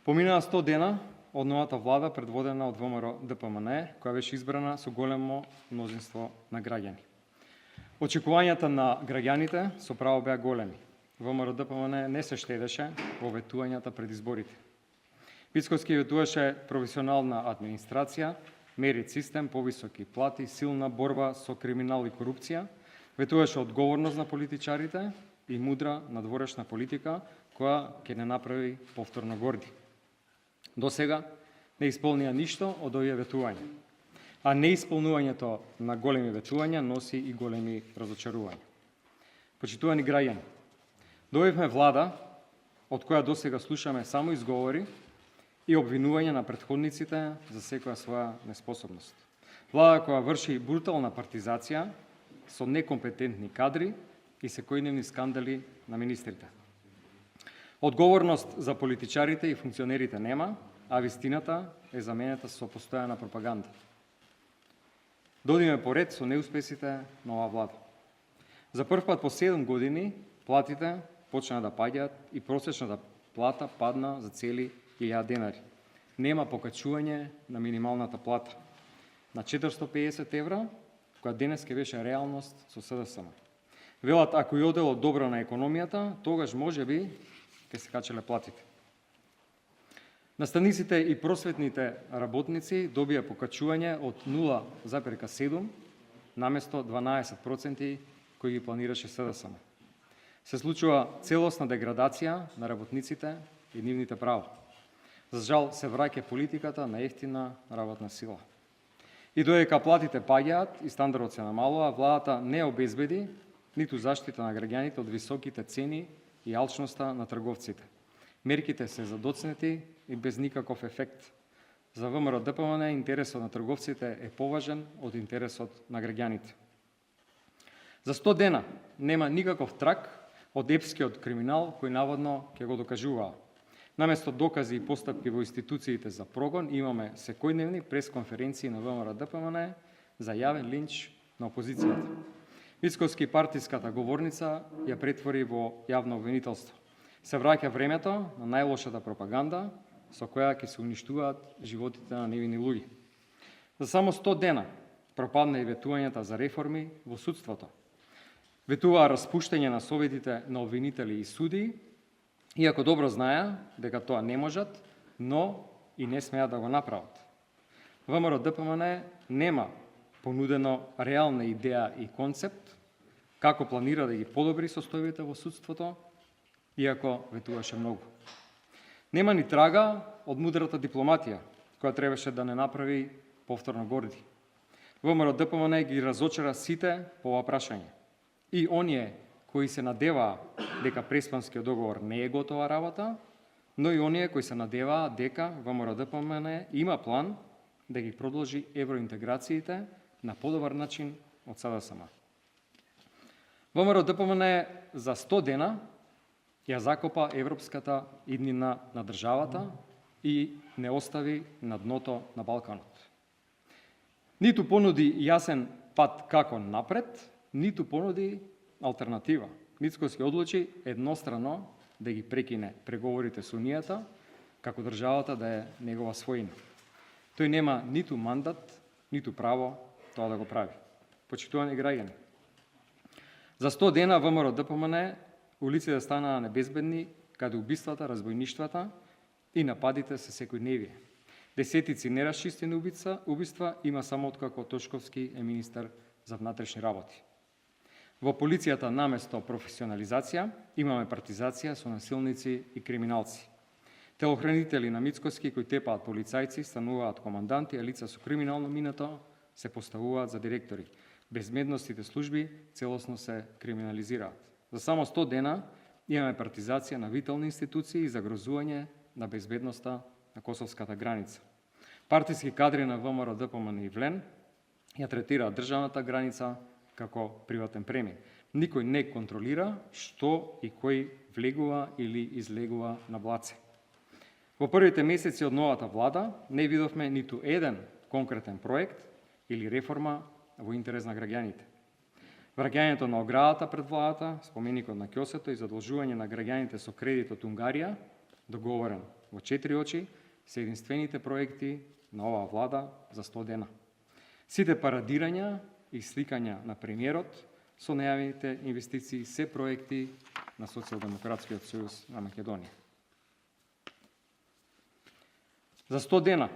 Поминаа 100 дена од новата влада предводена од ВМРО ДПМН, која беше избрана со големо мнозинство на граѓани. Очекувањата на граѓаните со право беа големи. ВМРО ДПМН не се штедеше во ветувањата пред изборите. Мицкоски ветуваше професионална администрација, мерит систем, повисоки плати, силна борба со криминал и корупција, ветуваше одговорност на политичарите и мудра надворешна политика која ќе не направи повторно горди. До сега не исполнија ништо од овие ветувања, а неисполнувањето на големи ветувања носи и големи разочарувања. Почитувани граѓани, добивме влада од која до сега слушаме само изговори и обвинување на претходниците за секоја своја неспособност. Влада која врши брутална партизација со некомпетентни кадри и секојдневни скандали на министрите. Одговорност за политичарите и функционерите нема, а вистината е заменета со постојана пропаганда. Додиме поред со неуспесите на оваа влада. За прв пат по 7 години платите почна да паѓаат и просечната плата падна за цели 1000 денари. Нема покачување на минималната плата на 450 евра, која денес ке беше реалност со СДСМ. Велат, ако и одело добро на економијата, тогаш може би ќе се качеле платите. Наставниците и просветните работници добија покачување од 0,7 наместо 12% кои ги планираше СДСМ. Се случува целосна деградација на работниците и нивните права. За жал се враќа политиката на ефтина работна сила. И додека платите паѓаат и стандардот се намалува, владата не обезбеди ниту заштита на граѓаните од високите цени и алчноста на трговците. Мерките се задоцнети и без никаков ефект. За ВМРО ДПМН интересот на трговците е поважен од интересот на граѓаните. За 100 дена нема никаков трак од епскиот криминал кој наводно ќе го докажуваа. Наместо докази и постапки во институциите за прогон, имаме секојдневни пресконференции на ВМРО ДПМН за јавен линч на опозицијата. Мицкоски партиската говорница ја претвори во јавно обвинителство. Се враќа времето на најлошата пропаганда со која ќе се уништуваат животите на невини луѓе. За само 100 дена пропадна и ветувањата за реформи во судството. Ветуваа распуштање на советите на обвинители и судии, иако добро знаеа дека тоа не можат, но и не смеат да го направат. ВМРО ДПМН нема понудено реална идеја и концепт како планира да ги подобри состојбите во судството, иако ветуваше многу. Нема ни трага од мудрата дипломатија, која требаше да не направи повторно горди. ВМРО ДПМН ги разочара сите по ова прашање. И оние кои се надеваа дека Преспанскиот договор не е готова работа, но и оние кои се надеваа дека ВМРО ДПМН има план да ги продолжи евроинтеграциите на подобар начин од СДСМ. ВМРО ДПМН за 100 дена ја закопа европската иднина на државата и не остави на дното на Балканот. Ниту понуди јасен пат како напред, ниту понуди алтернатива. Мицкоски одлучи еднострано да ги прекине преговорите со Унијата, како државата да е негова својина. Тој нема ниту мандат, ниту право тоа да го прави. Почитувани граѓани, за 100 дена ВМРО ДПМН улиците станаа небезбедни, каде убиствата, разбојништвата и нападите се секојдневие. Десетици нерасчистени убиства има само откако Тошковски е министер за внатрешни работи. Во полицијата наместо професионализација имаме партизација со насилници и криминалци. Телохранители на Мицкоски кои тепаат полицајци стануваат команданти, а лица со криминално минато се поставуваат за директори. Безбедносните служби целосно се криминализираат. За само 100 дена имаме партизација на витални институции и загрозување на безбедноста на косовската граница. Партиски кадри на ВМРО ДПМН и ВЛЕН ја третираат државната граница како приватен премин. Никој не контролира што и кој влегува или излегува на Блаце. Во првите месеци од новата влада не видовме ниту еден конкретен проект или реформа во интерес на граѓаните. Враќањето на оградата пред владата, споменикот на ќосето и задолжување на граѓаните со кредит од Унгарија, договорен во 4 очи се единствените проекти на оваа влада за 100 дена. Сите парадирања и сликања на премиерот со најавените инвестиции се проекти на Социјалдемократскиот сојуз на Македонија. За 100 дена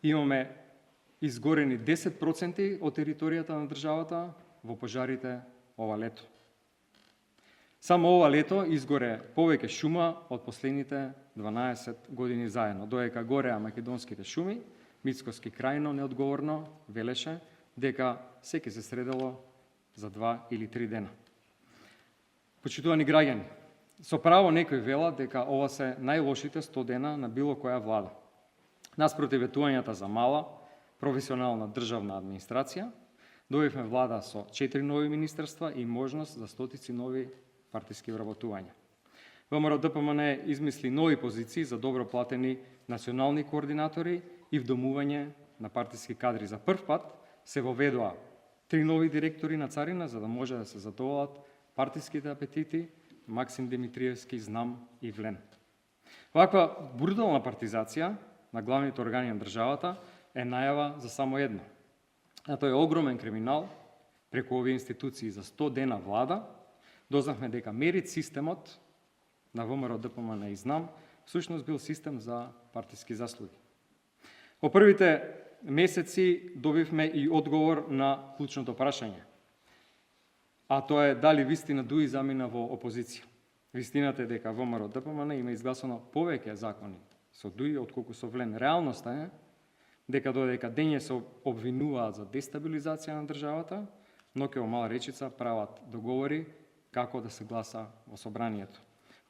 имаме изгорени 10% од територијата на државата во пожарите ова лето. Само ова лето изгоре повеќе шума од последните 12 години заедно. Додека гореа македонските шуми, Мицкоски крајно неодговорно велеше дека секи се средело за 2 или 3 дена. Почитувани граѓани, со право некои велат дека ова се најлошите 100 дена на било која влада. Наспротив ветувањата за мала, професионална државна администрација, добивме влада со 4 нови министерства и можност за стотици нови партиски вработувања. ВМРО-ДПМН измисли нови позиции за добро платени национални координатори и вдомување на партиски кадри. За прв пат се воведоа 3 нови директори на царина за да може да се задоволат партиските апетити Максим Димитриевски, Знам и Влен. Ваква брутална партизација на главните органи на државата е најава за само едно. А тој е огромен криминал преку овие институции за 100 дена влада. Дознавме дека мерит системот на ВМРО-ДПМН и Знам всушност бил систем за партиски заслуги. Во првите месеци добивме и одговор на клучното прашање. А тоа е дали вистина Дуи замина во опозиција. Вистината е дека ВМРО-ДПМН има изгласано повеќе закони со Дуи отколку со Влен. Реалноста е дека додека дење се обвинуваат за дестабилизација на државата, ноќе во мала речица прават договори како да се гласа во собранието.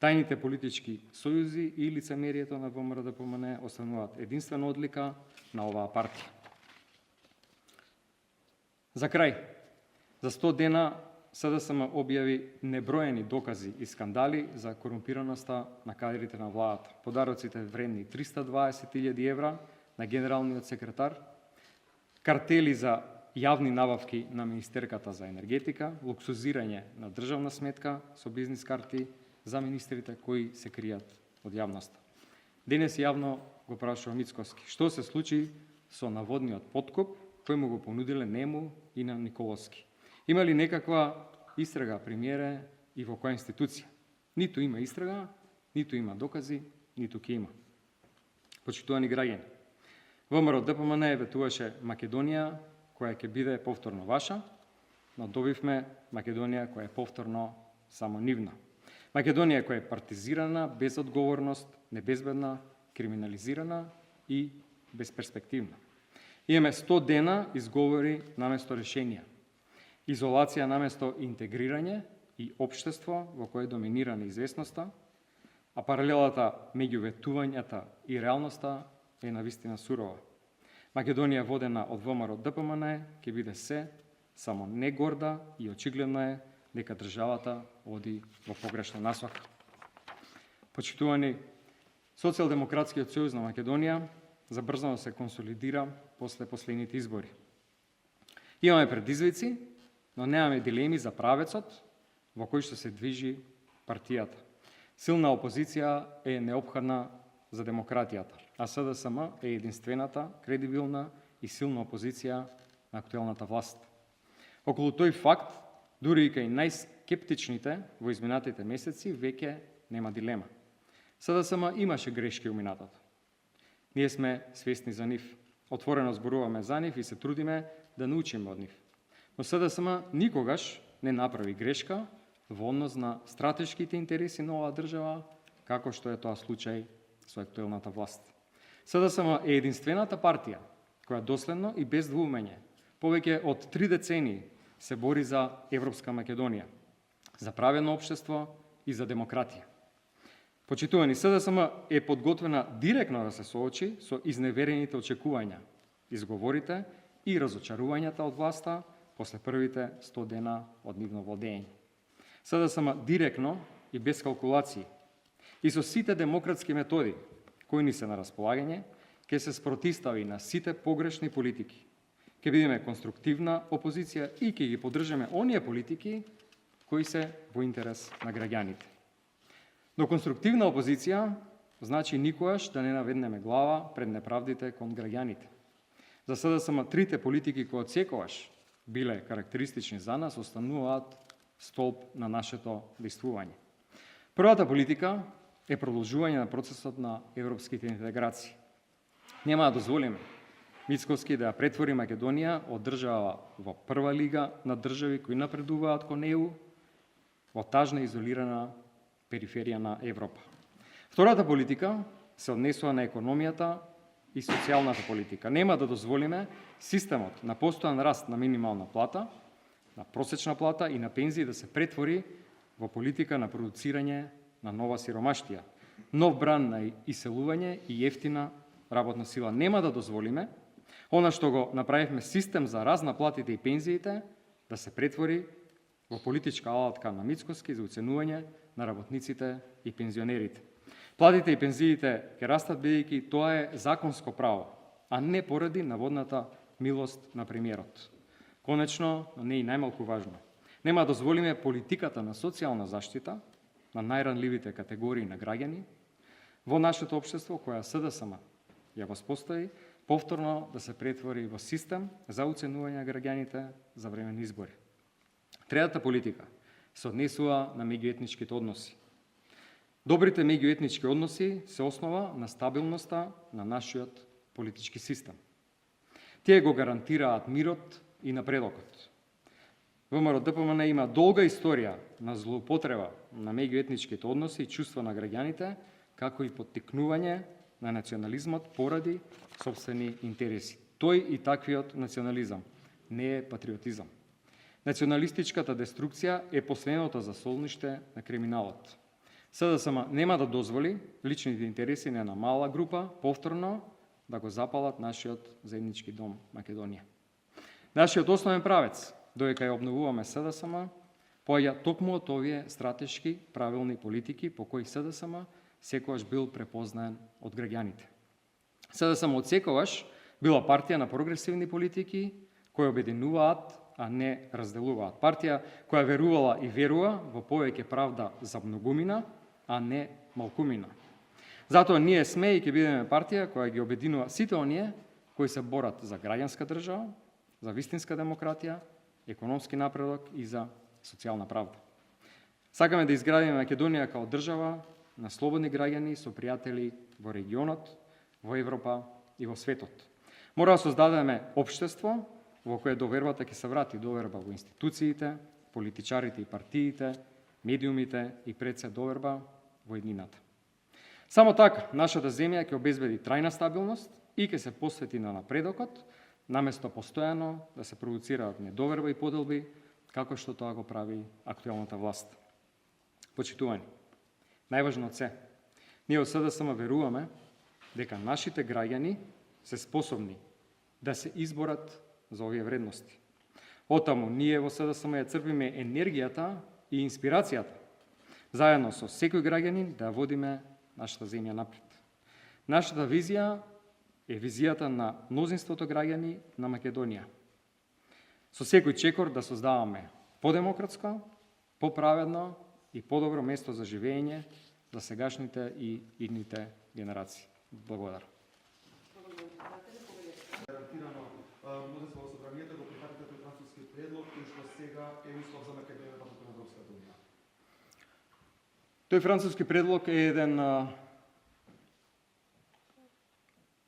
Тајните политички сојузи и лицемерието на ВМРО-ДПМН остануваат единствена одлика на оваа партија. За крај, за 100 дена СДСМ објави неброени докази и скандали за корумпираноста на кадрите на владата. Подароците вредни 320.000 евра на генералниот секретар, картели за јавни набавки на Министерката за енергетика, луксузирање на државна сметка со бизнис карти за министрите кои се кријат од јавноста. Денес јавно го прашува Мицкоски што се случи со наводниот подкуп кој му го понудиле нему и на Николовски. Има ли некаква истрага, премиере, и во која институција? Ниту има истрага, ниту има докази, ниту ќе има. Почитувани граѓани, ВМРО-ДПМН ветуваше Македонија која ќе биде повторно ваша, но добивме Македонија која е повторно само нивна. Македонија која е партизирана, без одговорност, небезбедна, криминализирана и безперспективна. Имаме 100 дена изговори наместо решенија. Изолација наместо интегрирање и општество во кое доминира неизвестноста, а паралелата меѓу ветувањата и реалноста е навистина сурова. Македонија водена од ВМРО-ДПМН ќе биде се, само не горда и очигледно е дека државата оди во погрешна насока. Почитувани, Социјалдемократскиот сојуз на Македонија забрзано се консолидира после последните избори. Имаме предизвици, но немаме дилеми за правецот во кој што се движи партијата. Силна опозиција е неопходна за демократијата, а СДСМ е единствената, кредибилна и силна опозиција на актуелната власт. Околу тој факт, дури и кај најскептичните во изминатите месеци, веќе нема дилема. СДСМ имаше грешки у минатото. Ние сме свесни за нив. Отворено зборуваме за нив и се трудиме да научиме од нив. Но СДСМ никогаш не направи грешка во однос на стратешките интереси на оваа држава, како што е тоа случај со актуелната власт. СДСМ е единствената партија која доследно и без двумење повеќе од 3 децении се бори за Европска Македонија, за правено општество и за демократија. Почитувани, СДСМ е подготвена директно да се соочи со изневерените очекувања, изговорите и разочарувањата од власта после првите 100 дена од нивно владење. СДСМ директно и без калкулации и со сите демократски методи кои ни се на располагање, ќе се спротистави на сите погрешни политики. Ќе бидеме конструктивна опозиција и ќе ги поддржаме оние политики кои се во интерес на граѓаните. Но конструктивна опозиција значи никогаш да не наведнеме глава пред неправдите кон граѓаните. За СДСМ трите политики кои отсекогаш биле карактеристични за нас остануваат столб на нашето действување. Првата политика е продолжување на процесот на европските интеграции. Нема да дозволиме Мицкоски да ја претвори Македонија од држава во прва лига на држави кои напредуваат кон ЕУ во тажна изолирана периферија на Европа. Втората политика се однесува на економијата и социјалната политика. Нема да дозволиме системот на постојан раст на минимална плата, на просечна плата и на пензии да се претвори во политика на продуцирање на нова сиромаштија, нов бран на иселување и ефтина работна сила. Нема да дозволиме она што го направивме систем за раст на платите и пензиите да се претвори во политичка алатка на Мицкоски за оценување на работниците и пензионерите. Платите и пензиите ќе растат бидејќи тоа е законско право, а не поради наводната милост на премиерот. Конечно, но не и најмалку важно, нема да дозволиме политиката на социјална заштита на најранливите категории на граѓани во нашето општество, која СДСМ ја воспостави, повторно да се претвори во систем за оценување на граѓаните за време на избори. Третата политика се однесува на меѓуетничките односи. Добрите меѓуетнички односи се основа на стабилноста на нашиот политички систем. Тие го гарантираат мирот и напредокот. ВМРО-ДПМН има долга историја на злоупотреба на меѓуетничките односи и чувства на граѓаните, како и поттикнување на национализмот поради сопствени интереси. Тој и таквиот национализам не е патриотизам. Националистичката деструкција е последното засолниште на криминалот. СДСМ нема да дозволи личните интереси на една мала група повторно да го запалат нашиот заеднички дом Македонија. Нашиот основен правец, додека ја обновуваме СДСМ, поаѓа токму од овие стратешки правилни политики по кои СДСМ секогаш бил препознаен од граѓаните. СДСМ од секогаш била партија на прогресивни политики кои обединуваат, а не разделуваат. Партија која верувала и верува во повеќе правда за многумина, а не малкумина. Затоа ние сме и ќе бидеме партија која ги обединува сите оние кои се борат за граѓанска држава, за вистинска демократија, економски напредок и за социјална правда. Сакаме да изградиме Македонија као држава на слободни граѓани со пријатели во регионот, во Европа и во светот. Мора да создадеме општество во кое довербата ќе се врати доверба во институциите, политичарите и партиите, медиумите и пред се доверба во еднината. Само така нашата земја ќе обезбеди трајна стабилност и ќе се посвети на напредокот, наместо постојано да се продуцираат недоверба и поделби, како што тоа го прави актуелната власт. Почитувани, најважно од се, ние од СДСМ веруваме дека нашите граѓани се способни да се изборат за овие вредности. Отаму, ние во СДСМ ја црпиме енергијата и инспирацијата, заедно со секој граѓанин да водиме нашата земја напред. Нашата визија е визијата на мнозинството граѓани на Македонија. Со секој чекор да создаваме подемократско, поправедно и подобро место за живење за сегашните и идните генерации. Благодарам. Гарантирано мнозинство во собранието го прифатите тој француски предлог кој што сега е услов за Македонија да постапи на Европската унија. Тој француски предлог е еден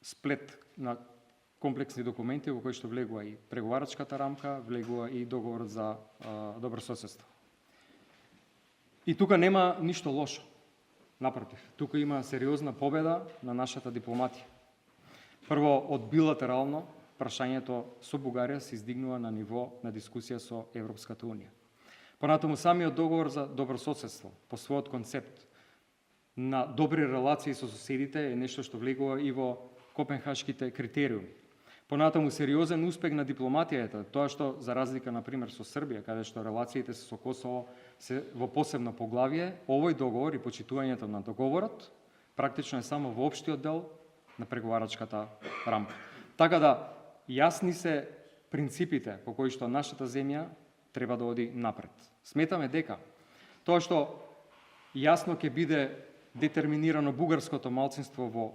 сплет на комплексни документи во кои што влегува и преговарачката рамка, влегува и договорот за добрососедство. И тука нема ништо лошо. Напротив, тука има сериозна победа на нашата дипломатија. Прво, од билатерално, прашањето со Бугарија се издигнува на ниво на дискусија со Европската унија. Понатаму самиот договор за добрососедство, по својот концепт на добри релации со соседите е нешто што влегува и во Копенхашките критериуми. Понатаму сериозен успех на дипломатијата, тоа што за разлика на пример со Србија, каде што релациите со Косово се во посебно поглавие, овој договор и почитувањето на договорот практично е само во општиот дел на преговарачката рамка. Така да јасни се принципите по кои што нашата земја треба да оди напред. Сметаме дека тоа што Јасно ќе биде детерминирано бугарското малцинство во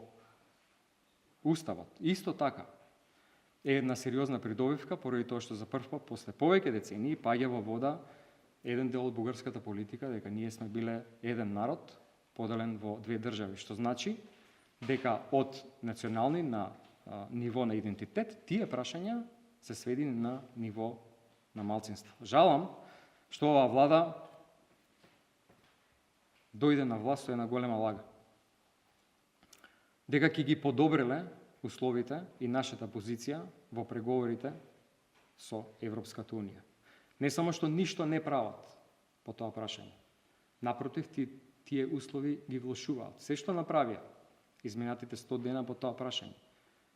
Уставот. Исто така е една сериозна придобивка, поради тоа што за прв пат после повеќе децении паѓа во вода еден дел од бугарската политика, дека ние сме биле еден народ, поделен во две држави, што значи дека од национални на ниво на идентитет, тие прашања се сведени на ниво на малцинство. Жалам што оваа влада дојде на власт со една голема лага. Дека ќе ги подобриле условите и нашата позиција во преговорите со Европската Унија. Не само што ништо не прават по тоа прашање. Напротив, тие услови ги влошуваат. Се што направија изминатите 100 дена по тоа прашање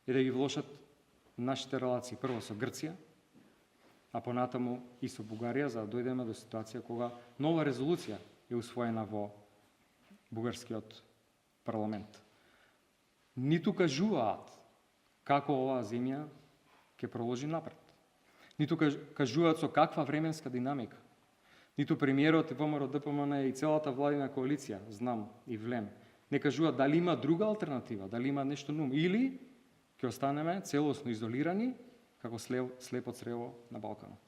е да ги влошат нашите релации прво со Грција, а понатаму и со Бугарија, за да дојдеме до ситуација кога нова резолуција е усвоена во бугарскиот парламент. Ниту кажуваат како оваа земја ќе проложи напред. Ниту кажуваат со каква временска динамика. Ниту премиерот и ВМРО ДПМН и целата владина коалиција, знам и влем, не кажуваат дали има друга алтернатива, дали има нешто нум, или ќе останеме целосно изолирани како слепо црево на Балканот.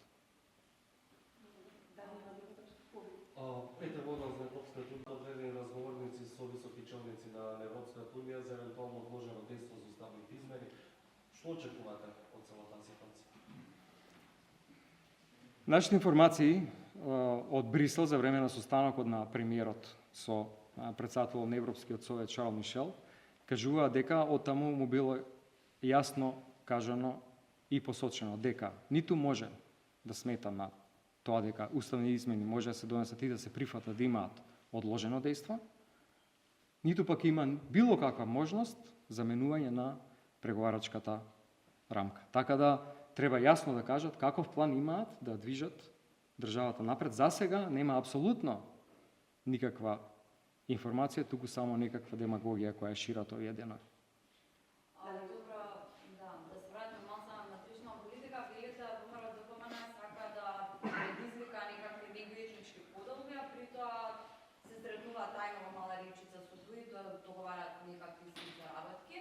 Петар Водал за Европската Унија, одредени разговорници со високи челници на Европската Унија за евентуално одложено дејство за уставните измени. Што очекувате од целата ситуација? Нашите информации од Брисел за време на состанокот на премиерот со председател на Европскиот совет Шарл Мишел кажува дека од таму му било јасно кажано и посочено дека ниту може да смета на тоа дека уставни измени може да се донесат и да се прифатат да имаат одложено дејство, ниту пак има било каква можност за менување на преговарачката рамка. Така да треба јасно да кажат каков план имаат да движат државата напред. За сега нема апсолутно никаква информација, туку само некаква демагогија која шират овие денови. Добро, да се вратиме малку на тржна политика. Велите ВМРО ДПМН сака да предизвика некакви меѓуетнички поделби, а при тоа се сретнува тајно во Мала Речица со ДУИ да договарат некакви заработки.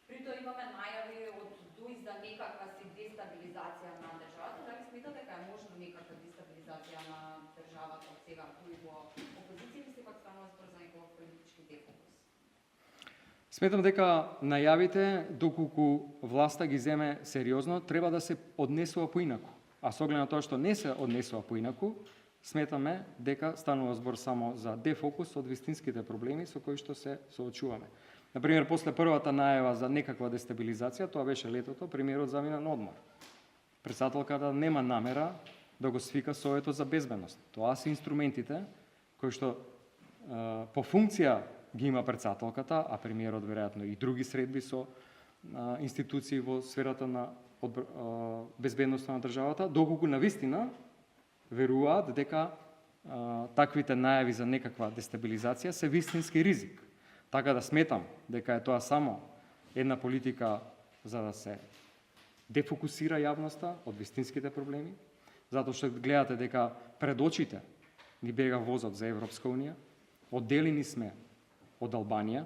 При тоа имаме најави од ДУИ за некаква си дестабилизација на државата. Дали сметате дека е можно некаква дестабилизација на државата од сега ДУИ во опозиција или сепак станува збор за некој политички дефокус? Сметам дека најавите, доколку власта ги земе сериозно, треба да се однесува поинаку. А со оглед на тоа што не се однесува поинаку, сметаме дека станува збор само за дефокус од вистинските проблеми со кои што се соочуваме. Например, после првата најава за некаква дестабилизација, тоа беше летото, премиерот замина на одмор. Председателката нема намера да го свика Советот за безбедност. Тоа се инструментите кои што по функција ги има председателката, а премиерот веројатно и други средби со институции во сферата на безбедноста на државата, доколку навистина веруваат дека таквите најави за некаква дестабилизација се вистински ризик. Така да сметам дека е тоа само една политика за да се дефокусира јавноста од вистинските проблеми, затоа што гледате дека пред очите ни бега возот за Европска Унија, одделени сме од Албанија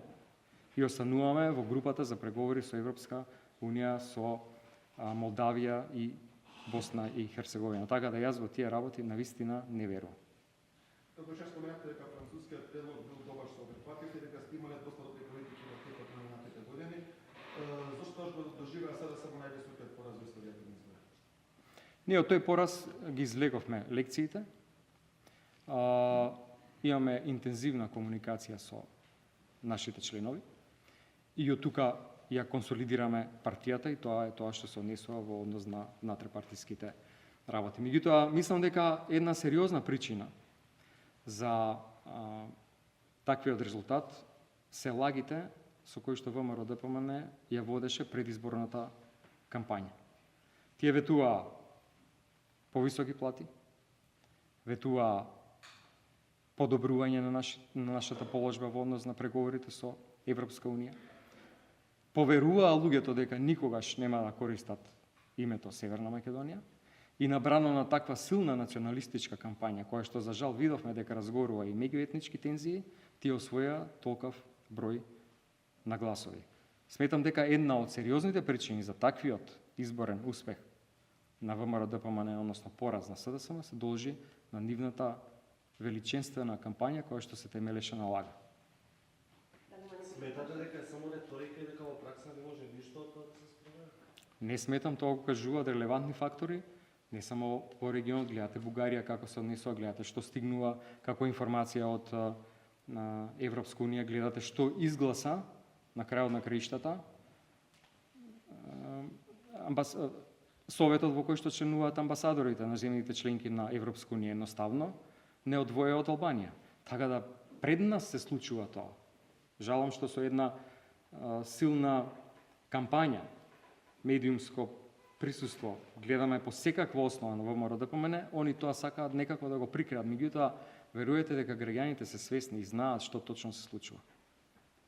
и остануваме во групата за преговори со Европска Унија, со Молдавија и Босна и Херцеговина. Така да јас во тие работи навистина не верувам. Како што споменавте дека францускиот предлог бил добар што го прифативте, дека сте имале доста добри политики во текот на минатите години, зошто го доживеа сега само највисокиот пораз во историјата на изборите? Ние од тој пораз ги излеговме лекциите. Имаме интензивна комуникација со нашите членови и од тука ја консолидираме партијата и тоа е тоа што се однесува во однос на натрепартиските работи. Меѓутоа, мислам дека една сериозна причина за таквиот резултат се лагите со кои што ВМРО ДПМН ја водеше предизборната кампања. Тие ветуваа повисоки плати, ветуваа подобрување на нашата положба во однос на преговорите со Европска Унија. Поверуваа луѓето дека никогаш нема да користат името Северна Македонија и набрано на таква силна националистичка кампања, која што за жал видовме дека разгорува и меѓуетнички тензии, тие освоја толков број на гласови. Сметам дека една од сериозните причини за таквиот изборен успех на ВМРО ДПМН, односно пораз на СДСМ, се должи на нивната величинствена кампања која што се темелеше на лага. Сметате дека е само реторика и дека во пракса не може ништо од тоа да се спроведе? Не сметам, тоа го кажуваат релевантни фактори, не само во регионот, гледате Бугарија како се однесува, гледате што стигнува како информација од на Европска унија, гледате што изгласа на крајот на краиштата. Советот во кој што членуваат амбасадорите на земјите членки на Европска унија едноставно не одвоја од Албанија. Така да пред нас се случува тоа. Жалам што со една силна кампања, медиумско присуство, гледаме по секаква основа на ВМРО ДПМН, они тоа сакаат некако да го прикриат. Меѓутоа, веруете дека граѓаните се свесни и знаат што точно се случува.